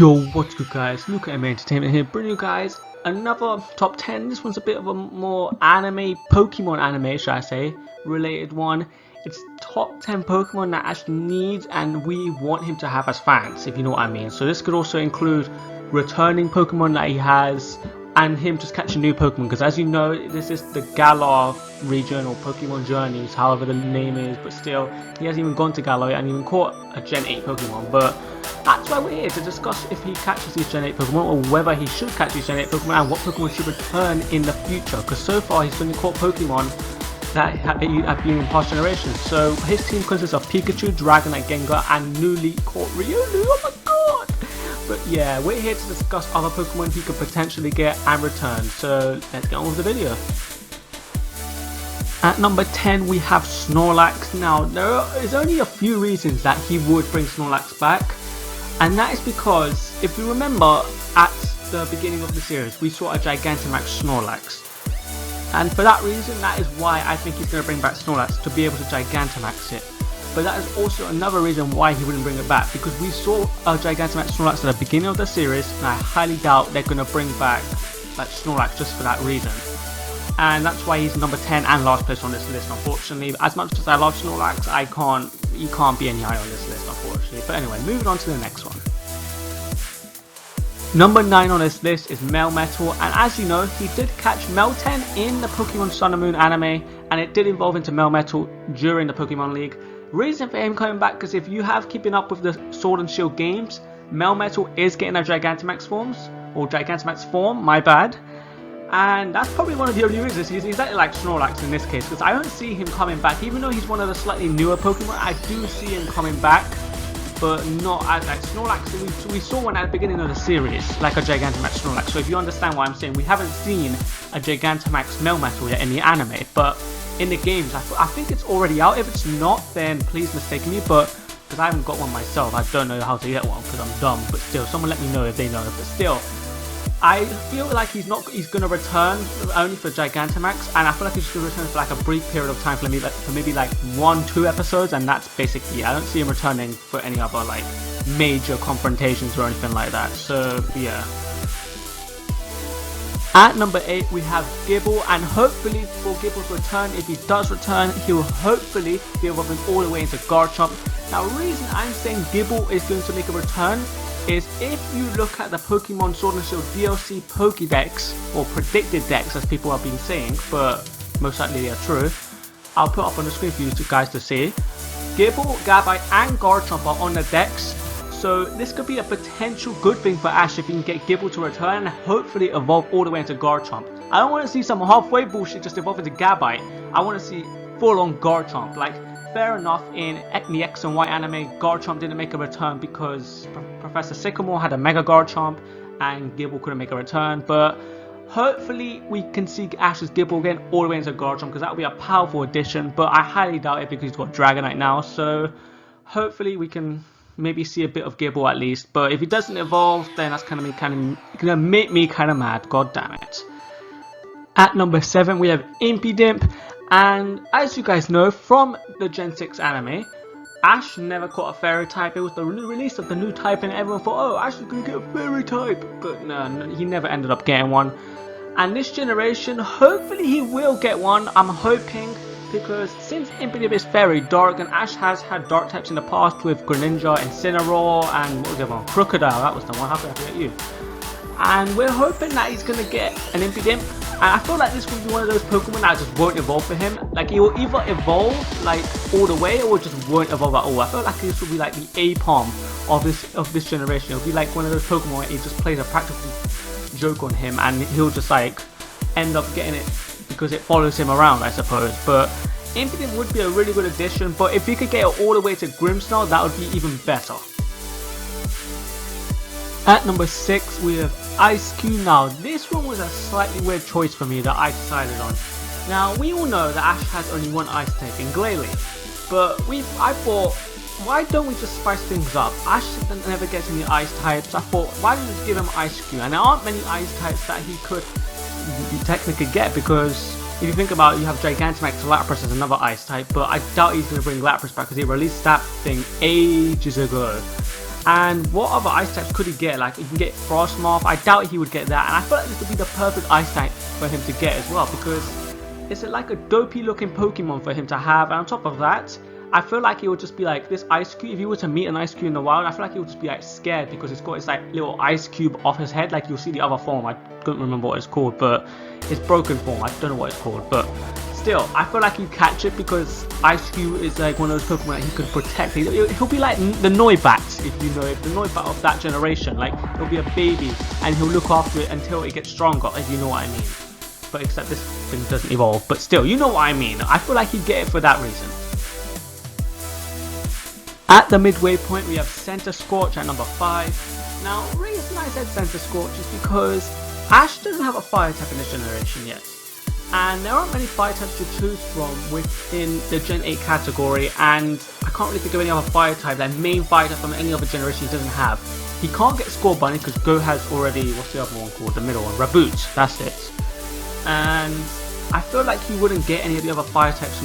Yo, what's good guys, Luke at Entertainment here, bringing you guys another top 10. This one's a bit of a more anime, Pokemon anime should I say, related one. It's top 10 Pokemon that Ash needs and we want him to have as fans, if you know what I mean. So this could also include returning Pokemon that he has and him just catching new Pokemon, because as you know, this is the Galar region or Pokemon Journeys, however the name is, but still, he hasn't even gone to Galar and even caught a Gen 8 Pokemon, but that's why we're here to discuss if he catches these Gen 8 Pokemon or whether he should catch these Gen 8 Pokemon and what Pokemon should return in the future, because so far he's only caught Pokemon that have been in past generations. So his team consists of Pikachu, Dragonite, Gengar and newly caught Riolu. Oh my god! But yeah, we're here to discuss other Pokemon he could potentially get and return, so let's get on with the video. At number 10 we have Snorlax. Now there is only a few reasons that he would bring Snorlax back, and that is because if you remember at the beginning of the series we saw a Gigantamax Snorlax, and for that reason that is why I think he's going to bring back Snorlax, to be able to Gigantamax it. But that is also another reason why he wouldn't bring it back, because we saw a Gigantamax Snorlax at the beginning of the series and I highly doubt they're going to bring back like Snorlax just for that reason. And that's why he's number 10 and last place on this list, unfortunately. As much as I love Snorlax, he can't be any higher on this list, unfortunately. But anyway, moving on to the next one. Number 9 on this list is Melmetal, and as you know, he did catch Meltan in the Pokemon Sun and Moon anime, and it did evolve into Melmetal during the Pokemon League. Reason for him coming back, because if you have keeping up with the Sword and Shield games, Melmetal is getting a Gigantamax form, my bad. And that's probably one of the only reasons he's exactly like Snorlax in this case, because I don't see him coming back. Even though he's one of the slightly newer Pokemon, I do see him coming back, but not as like Snorlax. We saw one at the beginning of the series, like a Gigantamax Snorlax. So if you understand what I'm saying, we haven't seen a Gigantamax Melmetal yet in the anime, but in the games, I think it's already out. If it's not, then please mistake me, but because I haven't got one myself, I don't know how to get one because I'm dumb. But still, someone let me know if they know. But still, I feel like he's going to return only for Gigantamax, and I feel like he's going to return for like a brief period of time, for maybe like 1-2 episodes, and that's basically it. I don't see him returning for any other like major confrontations or anything like that. So yeah. At number 8 we have Gibble, and hopefully for Gibble's return, if he does return, he will hopefully be evolving all the way into Garchomp. Now the reason I'm saying Gibble is going to make a return is if you look at the Pokemon Sword and Shield DLC Pokédex, or predicted decks as people have been saying, but most likely they are true. I'll put up on the screen for you guys to see. Gibble, Gabite and Garchomp are on the decks. So this could be a potential good thing for Ash if he can get Gibble to return and hopefully evolve all the way into Garchomp. I don't want to see some halfway bullshit just evolve into Gabite. I want to see full on Garchomp. Like, fair enough, in the X and Y anime, Garchomp didn't make a return because Professor Sycamore had a Mega Garchomp and Gibble couldn't make a return. But hopefully we can see Ash's Gibble again all the way into Garchomp, because that would be a powerful addition. But I highly doubt it because he's got Dragonite now. So hopefully we can maybe see a bit of Gibble at least, but if he doesn't evolve, then that's gonna make me kind of mad. God damn it. At number 7 we have Impudent, and as you guys know from the Gen 6 anime, Ash never caught a fairy type. It was the release of the new type and everyone thought, oh, Ash is gonna get a fairy type, but no, he never ended up getting one. And this generation, hopefully he will get one. I'm hoping, because since Impudent is very dark, and Ash has had dark types in the past with Greninja, Incineroar, and what was the other one? Crocodile, that was the one. How could I forget you? And we're hoping that he's going to get an Impudent, and I feel like this will be one of those Pokemon that just won't evolve for him. Like, he will either evolve like all the way or just won't evolve at all. I feel like this will be like the Apom of this generation. It'll be like one of those Pokemon where he just plays a practical joke on him and he'll just like end up getting it because it follows him around, I suppose. But Impudent would be a really good addition, but if you could get it all the way to Grimmsnarl, that would be even better. At number 6 we have Ice Cube. Now this one was a slightly weird choice for me that I decided on. Now we all know that Ash has only one ice type in Glalie, but I thought, why don't we just spice things up? Ash never gets any ice types. I thought, why don't we just give him Ice Cube? And there aren't many ice types that he could technically get, because if you think about it, you have Gigantamax Lapras as another ice type, but I doubt he's going to bring Lapras back because he released that thing ages ago. And what other ice types could he get? Like, he can get Frostmoth. I doubt he would get that. And I feel like this would be the perfect ice type for him to get as well, because it's like a dopey looking Pokemon for him to have. And on top of that, I feel like it would just be like this ice cube. If you were to meet an ice cube in the wild, I feel like he would just be like scared, because it's got this like little ice cube off his head. Like, you'll see the other form. I don't remember what it's called, but it's broken form. I don't know what it's called, but still, I feel like you catch it, because Ice Cube is like one of those Pokemon that he could protect. He'll be like the Noibat, if you know it, the Noibat of that generation. Like, he'll be a baby and he'll look after it until it gets stronger, if you know what I mean. But except this thing doesn't evolve. But still, you know what I mean. I feel like he'd get it for that reason. At the midway point, we have Center Scorch at number 5. Now, the reason I said Center Scorch is because Ash doesn't have a fire type in this generation yet. And there aren't many fire types to choose from within the Gen 8 category, and I can't really think of any other fire type, like main fire type from any other generation he doesn't have. He can't get Score Bunny because Go has already, what's the other one called, the middle one, Raboot, that's it. And I feel like he wouldn't get any of the other fire types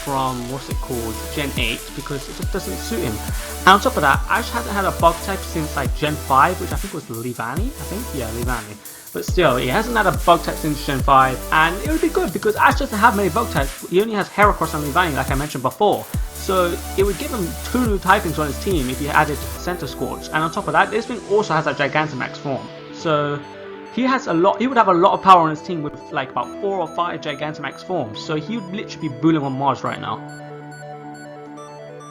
from what's it called, Gen 8, because it just doesn't suit him. And on top of that, Ash hasn't had a bug type since like Gen 5, which I think was Leavanny, Leavanny. But still, he hasn't had a bug type since Gen 5, and it would be good because Ash doesn't have many bug types. He only has Heracross and Leavanny, like I mentioned before. So it would give him 2 new typings on his team if he added Center Scorch. And on top of that, this thing also has a Gigantamax form. So he has a lot. He would have a lot of power on his team with like about 4 or 5 Gigantamax forms. So he would literally be bullying on Mars right now.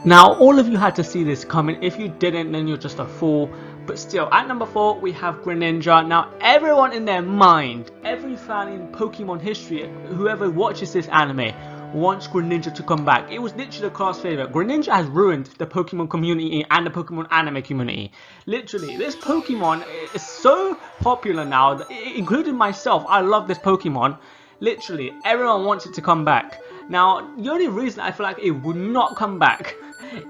Now, all of you had to see this coming. If you didn't, then you're just a fool. But still, at number 4, we have Greninja. Now, everyone in their mind, every fan in Pokemon history, whoever watches this anime, wants Greninja to come back. It was literally a class favorite. Greninja has ruined the Pokemon community and the Pokemon anime community. Literally, this Pokemon is so popular now, including myself. I love this Pokemon. Literally, everyone wants it to come back. Now, the only reason I feel like it would not come back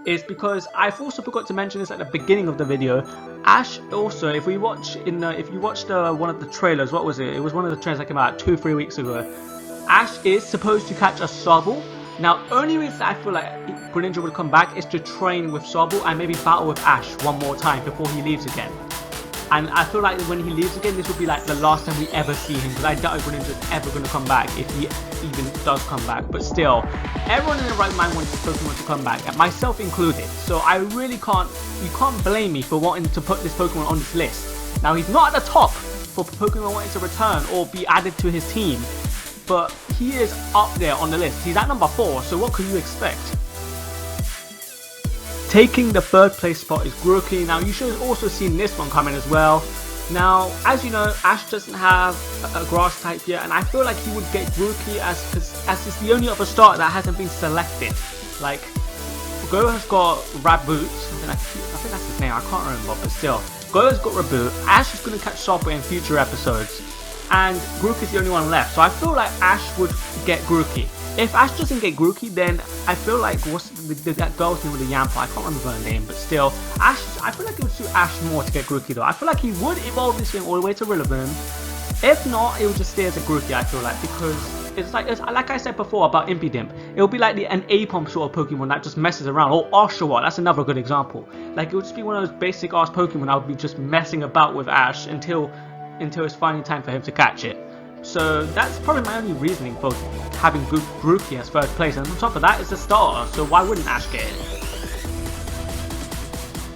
is because I've also forgot to mention this at the beginning of the video. Ash also, if you watched one of the trailers, what was it? It was one of the trailers that came out 2-3 weeks ago. Ash is supposed to catch a Sobble. Now, only reason I feel like Greninja would come back is to train with Sobble and maybe battle with Ash one more time before he leaves again. And I feel like when he leaves again, this will be like the last time we ever see him, because I doubt Greninja is ever going to come back, if he even does come back. But still, everyone in their right mind wants this Pokemon to come back, and myself included. So I really you can't blame me for wanting to put this Pokemon on this list. Now, he's not at the top for Pokemon wanting to return or be added to his team, but he is up there on the list. He's at number 4, so what could you expect? Taking the 3rd place spot is Grookey. Now, you should have also seen this one coming as well. Now, as you know, Ash doesn't have a grass type yet, and I feel like he would get Grookey as it's the only other starter that hasn't been selected. Like, Go has got Raboot, I think that's his name, I can't remember, but still. Go has got Raboot, Ash is going to catch Sobble in future episodes, and Grookey is the only one left. So I feel like Ash would get Grookey. If Ash doesn't get Grookey, then I feel like that girl's name with the Yampa, I can't remember her name, but still, Ash, I feel like it would suit Ash more to get Grookey though. I feel like he would evolve this thing all the way to Rillaboom. If not, it would just stay as a Grookey, I feel like, because it's like I said before about Impudent. It would be like an Apom sort of Pokemon that just messes around, or Oshawott, that's another good example. Like, it would just be one of those basic ass Pokemon that would be just messing about with Ash until it's finally time for him to catch it. So that's probably my only reasoning for having Grookey as 3rd place, and on top of that, it's a starter, so why wouldn't Ash get it?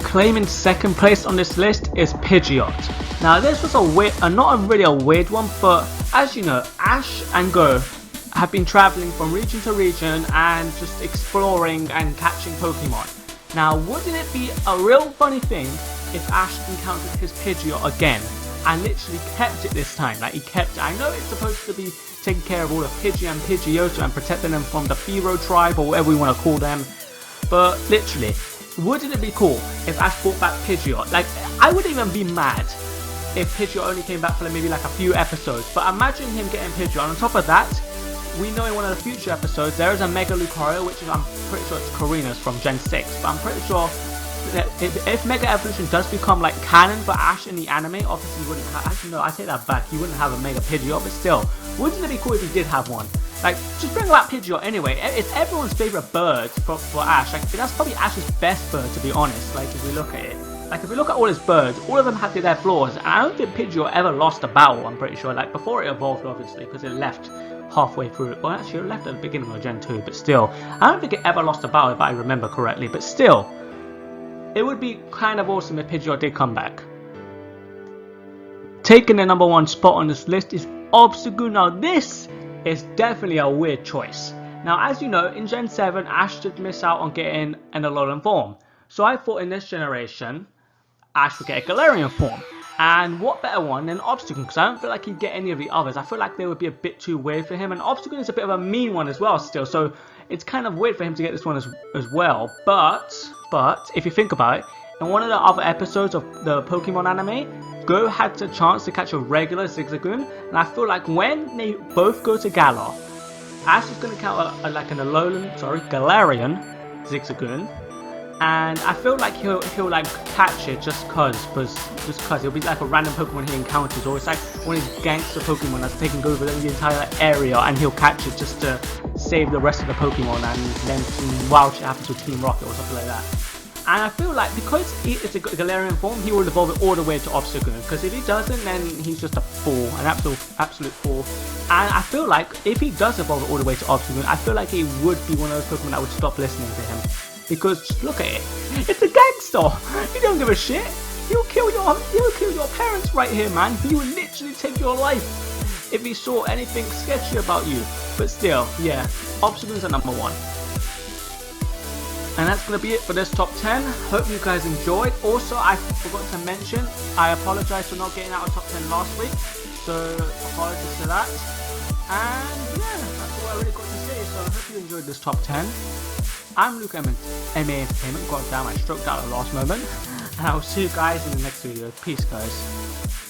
Claiming 2nd place on this list is Pidgeot. Now, this was not really a weird one, but as you know, Ash and Go have been traveling from region to region and just exploring and catching Pokemon. Now, wouldn't it be a real funny thing if Ash encountered his Pidgeot again and literally kept it this time? Like, he kept it. I know it's supposed to be taking care of all of Pidgey and Pidgeotto and protecting them from the Fearow tribe or whatever we want to call them, but literally, wouldn't it be cool if Ash brought back Pidgeot? Like, I wouldn't even be mad if Pidgeot only came back for maybe like a few episodes, but imagine him getting Pidgeot. And on top of that, we know in one of the future episodes there is a Mega Lucario, which is, I'm pretty sure it's Karina's from Gen 6, but I'm pretty sure if Mega Evolution does become like canon for Ash in the anime, obviously he wouldn't have, actually no, I take that back, he wouldn't have a Mega Pidgeot, but still, wouldn't it be cool if he did have one? Like, just bring back Pidgeot anyway. It's everyone's favourite bird for Ash. Like, that's probably Ash's best bird, to be honest, like, if we look at it. like if you look at all his birds, all of them had their flaws, and I don't think Pidgeot ever lost a battle, I'm pretty sure, like before it evolved obviously, because it left halfway through, well actually it left at the beginning of Gen 2, but still, I don't think it ever lost a battle if I remember correctly, but still, it would be kind of awesome if Pidgeot did come back. Taking the number 1 spot on this list is Obstagoon. Now this is definitely a weird choice. Now as you know, in Gen 7, Ash did miss out on getting an Alolan form. So I thought in this generation, Ash would get a Galarian form. And what better one than Obstagoon, because I don't feel like he'd get any of the others. I feel like they would be a bit too weird for him. And Obstagoon is a bit of a mean one as well still. So it's kind of weird for him to get this one as well. But if you think about it, in one of the other episodes of the Pokemon anime, Go had the chance to catch a regular Zigzagoon, and I feel like when they both go to Galar, Ash is going to count like an Galarian Zigzagoon, and I feel like he'll like catch it just cause it'll be like a random Pokemon he encounters, or it's like one of these gangster Pokemon that's taking over the entire area, and he'll catch it just to save the rest of the Pokemon, and then some wild shit happens with Team Rocket or something like that. And I feel like because it's a Galarian form, he will evolve it all the way to Obstagoon. Because if he doesn't, then he's just a fool, an absolute fool. And I feel like if he does evolve it all the way to Obstagoon, I feel like he would be one of those Pokemon that would stop listening to him. Because just look at it, it's a gangster. He don't give a shit. He'll kill your parents right here, man. He will literally take your life if he saw anything sketchy about you. But still, yeah, Obstagoon's at number 1. And that's going to be it for this top 10. Hope you guys enjoyed. Also, I forgot to mention, I apologize for not getting out of top 10 last week. So, apologies for that. And yeah, that's all I really got to say. So, I hope you enjoyed this top 10. I'm Luke MA Entertainment. God damn, I stroked out at the last moment. And I will see you guys in the next video. Peace, guys.